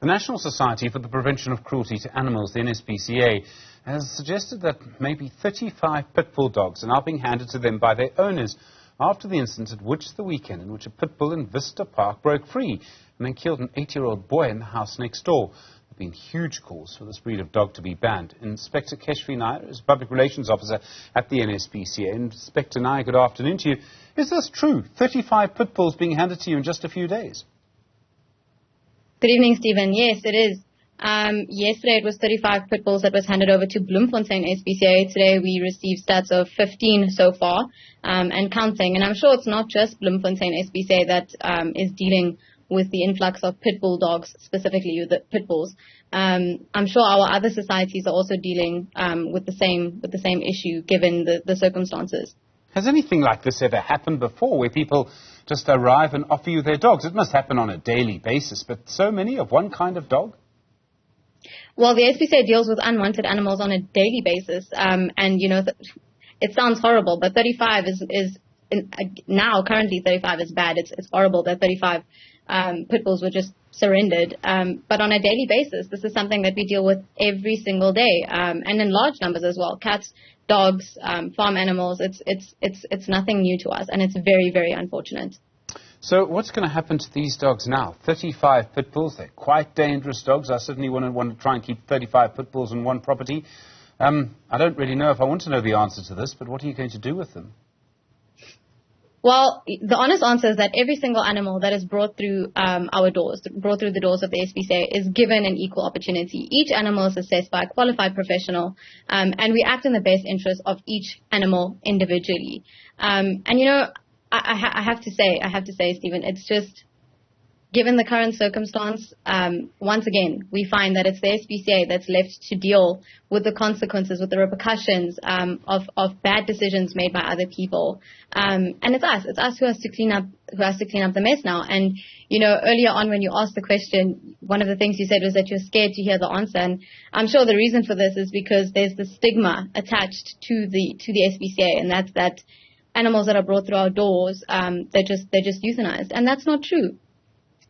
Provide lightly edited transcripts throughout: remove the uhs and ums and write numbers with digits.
The National Society for the Prevention of Cruelty to Animals, the NSPCA, has suggested that maybe 35 pitbull dogs are now being handed to them by their owners after the incident at the weekend in which a pitbull in Vista Park broke free and then killed an 8-year-old boy in the house next door. There have been huge calls for this breed of dog to be banned. Inspector Keshvi Nair is Public Relations Officer at the NSPCA. Inspector Nair, good afternoon to you. Is this true? 35 pitbulls being handed to you in just a few days? Good evening, Stephen. Yes, it is. Yesterday it was 35 pitbulls that was handed over to Bloemfontein SPCA. Today we received stats of 15 so far and counting. And I'm sure it's not just Bloemfontein SPCA that is dealing with the influx of pitbull dogs, specifically the pitbulls. I'm sure our other societies are also dealing with the same issue given the circumstances. Has anything like this ever happened before, where people just arrive and offer you their dogs? It must happen on a daily basis, but so many of one kind of dog? Well, the SPCA deals with unwanted animals on a daily basis, and you know, it sounds horrible, but 35 is now currently 35 is bad. It's horrible that 35 pit bulls were just surrendered. But on a daily basis, this is something that we deal with every single day, and in large numbers as well. Cats, dogs, farm animals. It's nothing new to us, and it's very, very unfortunate. So what's going to happen to these dogs now? 35 pit bulls, they're quite dangerous dogs. I certainly want to try and keep 35 pit bulls on one property. I don't really know if I want to know the answer to this, but what are you going to do with them? Well, the honest answer is that every single animal that is brought through our doors, brought through the doors of the SPCA, is given an equal opportunity. Each animal is assessed by a qualified professional, and we act in the best interest of each animal individually. And you know, I have to say, Stephen, it's just, given the current circumstance, once again, we find that it's the SPCA that's left to deal with the consequences, with the repercussions of bad decisions made by other people. And it's us who has to clean up the mess now. And, you know, earlier on when you asked the question, one of the things you said was that you're scared to hear the answer. And I'm sure the reason for this is because there's the stigma attached to the SPCA, and that's that animals that are brought through our doors, they're just euthanized. And that's not true.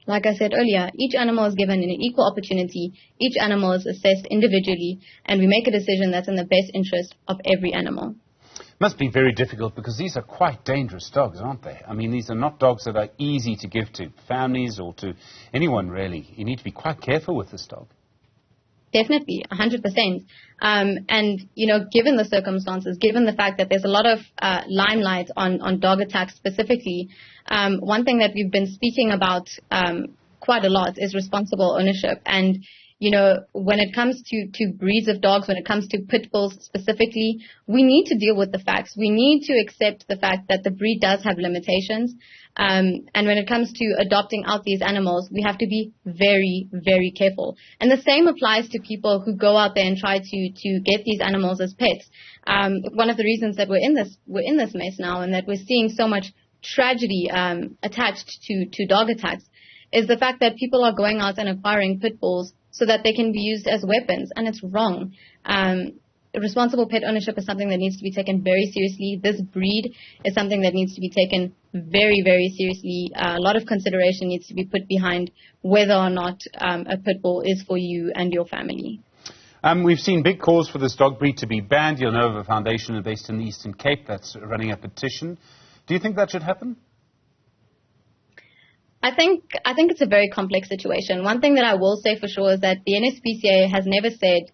Like I said earlier, each animal is given an equal opportunity, each animal is assessed individually, and we make a decision that's in the best interest of every animal. Must be very difficult because these are quite dangerous dogs, aren't they? I mean, these are not dogs that are easy to give to families or to anyone, really. You need to be quite careful with this dog. Definitely, 100%. And, you know, given the circumstances, given the fact that there's a lot of limelight on dog attacks specifically, one thing that we've been speaking about quite a lot is responsible ownership. And, you know, when it comes to breeds of dogs, when it comes to pit bulls specifically, we need to deal with the facts. We need to accept the fact that the breed does have limitations. And when it comes to adopting out these animals, we have to be very, very careful. And the same applies to people who go out there and try to get these animals as pets. One of the reasons that we're in this mess now, and that we're seeing so much tragedy attached to dog attacks, is the fact that people are going out and acquiring pit bulls so that they can be used as weapons, and it's wrong. Responsible pet ownership is something that needs to be taken very seriously. This breed is something that needs to be taken very, very seriously. A lot of consideration needs to be put behind whether or not a pit bull is for you and your family. We've seen big calls for this dog breed to be banned. You'll know of a foundation based in the Eastern Cape that's running a petition. Do you think that should happen? I think it's a very complex situation. One thing that I will say for sure is that the NSPCA has never said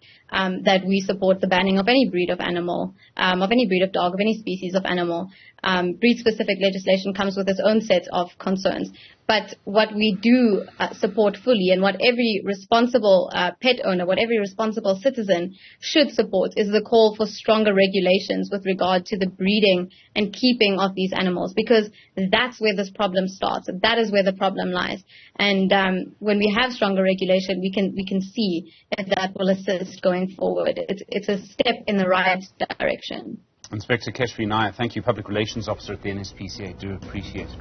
that we support the banning of any breed of animal, of any breed of dog, of any species of animal. Breed-specific legislation comes with its own set of concerns. But what we do support fully, and what every responsible pet owner, what every responsible citizen should support, is the call for stronger regulations with regard to the breeding and keeping of these animals, because that's where this problem starts. That is where the problem lies. And when we have stronger regulation, we can see if that will assist going forward. It's a step in the right direction. Inspector Keshvi Nair, thank you, Public Relations Officer at the NSPCA. Do appreciate it.